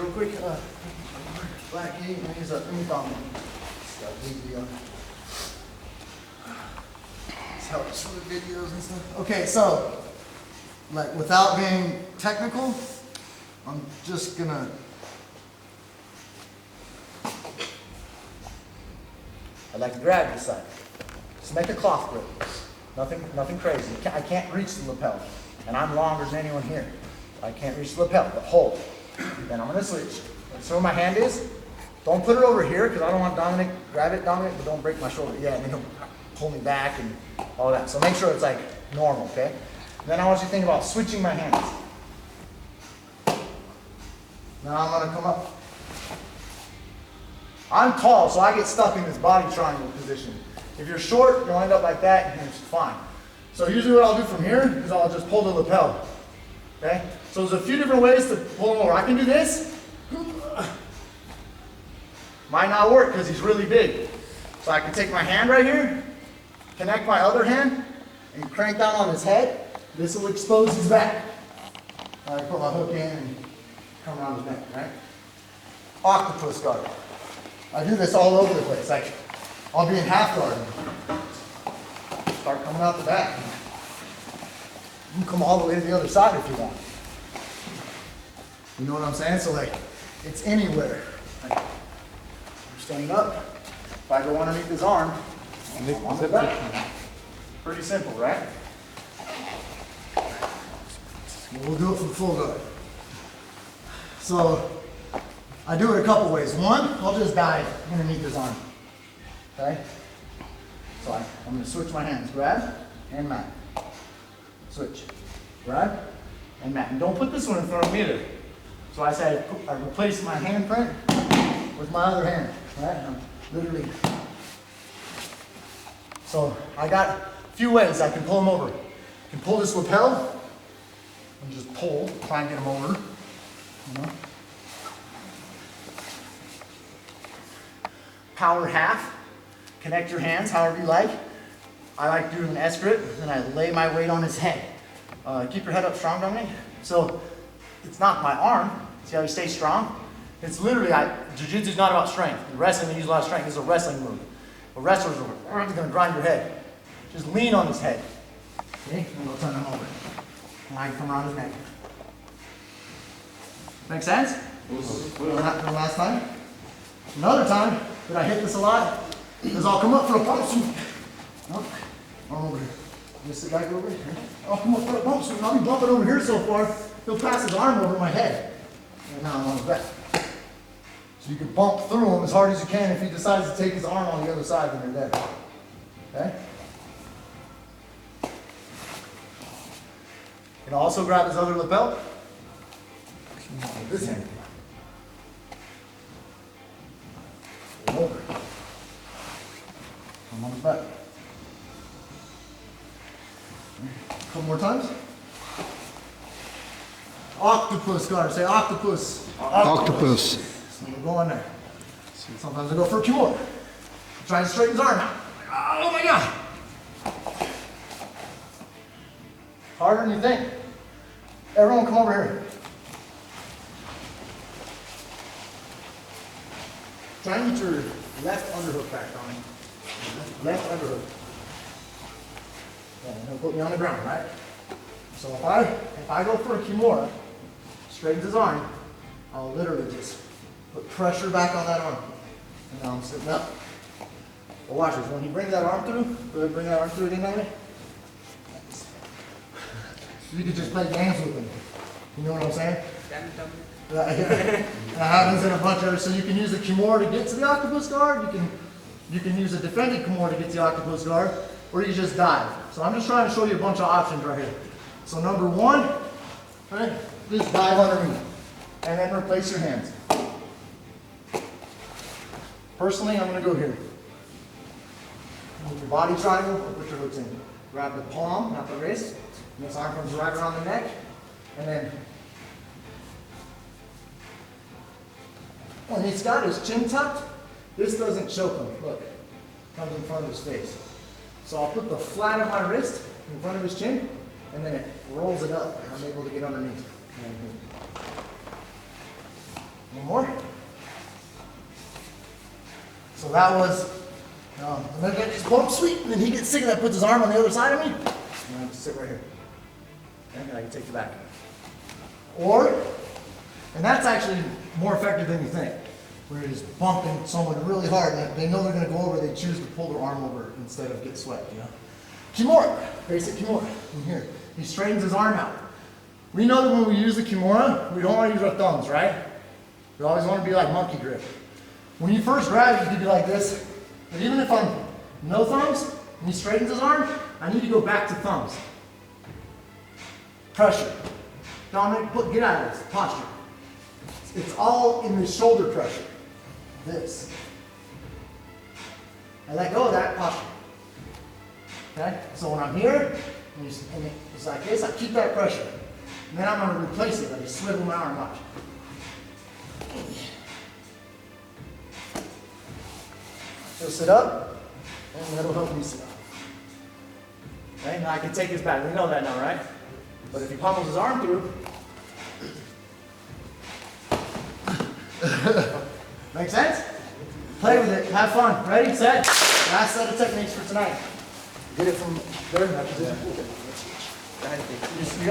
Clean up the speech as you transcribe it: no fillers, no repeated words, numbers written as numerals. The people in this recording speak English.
real quick. Black heat, let me thumb it. This helps with the videos and stuff. Okay, so, like without being technical, I'm just gonna I like to grab this side. Just make a cloth grip. Nothing crazy. I can't reach the lapel, and I'm longer than anyone here. I can't reach the lapel, but hold. Then I'm gonna switch. So where my hand is, don't put it over here because I don't want Dominic, grab it, Dominic, but don't break my shoulder. Yeah, and then he'll pull me back and all that. So make sure it's like normal, okay? And then I want you to think about switching my hands. Now I'm gonna come up. I'm tall, so I get stuck in this body triangle position. If you're short, you'll end up like that, and it's fine. So usually what I'll do from here is I'll just pull the lapel, okay? So there's a few different ways to pull him over. I can do this. Might not work because he's really big. So I can take my hand right here, connect my other hand, and crank down on his head. This will expose his back. I put my hook in and come around his neck, right? Octopus guard. I do this all over the place. Like, I'll be in half guard. Start coming out the back. You can come all the way to the other side if you want. You know what I'm saying? So like, it's anywhere. Like, you're standing up. If I go underneath his arm, I'm on the back. Pretty simple, right? We'll do it from full guard. So, I do it a couple ways. One, I'll just dive underneath his arm. Okay? So I'm going to switch my hands. Grab and mat. Switch. Grab and mat. And don't put this one in front of me either. So I say I replace my handprint with my other hand. Right? I'm literally. So I got a few ways I can pull him over. I can pull this lapel and just pull, try and get him over. You know? Power half. Connect your hands however you like. I like doing an S grip, then I lay my weight on his head. Keep your head up strong, Dominic. So it's not my arm. See how you stay strong? It's literally, jiu-jitsu is not about strength. In wrestling, they use a lot of strength. This is a wrestling move. A wrestler's going to grind your head. Just lean on his head. Okay? And we'll turn him over. And I can come around his neck. Make sense? What happened the last time? Another time that I hit this a lot is I'll come up for a bump swoop. Nope. Arm over here. Just sit back over here. I'll come up for a bump swoop and I'll be bumping over here so far, he'll pass his arm over my head. And now I'm on his back. So you can bump through him as hard as you can. If he decides to take his arm on the other side, then you're dead. Okay? You can also grab his other lapel. With this hand. Over. I'm on his back. A couple more times. Octopus guard. Say octopus. Octopus. So we'll go on there. Sometimes I go for a few more. Try to straighten his arm out. Oh my God. Harder than you think. Everyone come over here. Try and get your left underhook back on me. Left underhook. Yeah, and he'll put me on the ground, right? So if I go for a Kimura, straightens his arm, I'll literally just put pressure back on that arm. And now I'm sitting up. But watch this, when he brings that arm through, go ahead, bring that arm through again, Dominic. You could just play games with him. You know what I'm saying? That happens in a bunch of, so you can use a Kimura to get to the octopus guard, you can use a defended Kimura to get to the octopus guard, or you just dive. So I'm just trying to show you a bunch of options right here. So number one, right, just dive underneath, and then replace your hands. Personally, I'm going to go here. Move your body triangle, or put your hooks in. Grab the palm, not the wrist, and this arm comes right around the neck, and then when he's got his chin tucked, this doesn't choke him. Look, comes in front of his face. So I'll put the flat of my wrist in front of his chin, and then it rolls it up, and I'm able to get underneath. One more. So that was, and then I get this bump sweep, and then he gets sick of that, puts his arm on the other side of me, and I just sit right here. Okay, and I can take the back. Or, and that's actually more effective than you think, where you're just bumping someone really hard, and they know they're going to go over, they choose to pull their arm over instead of get swept, you know? Kimura, basic Kimura, in here. He straightens his arm out. We know that when we use the Kimura, we don't want to use our thumbs, right? We always want to be like monkey grip. When you first grab it, you can be like this. But even if I'm no thumbs, and he straightens his arm, I need to go back to thumbs. Pressure. Dominic, get out of this posture. It's all in the shoulder pressure. This. I let go of that posture. Okay? So when I'm here, and it's like this, I keep that pressure. And then I'm going to replace it. I just swivel my arm, watch. So sit up, and that'll help me sit up. Okay, now I can take his back. We know that now, right? But if he pummels his arm through, make sense? Play with it, have fun. Ready, set, last set of techniques for tonight. Get it from there, that's it. You got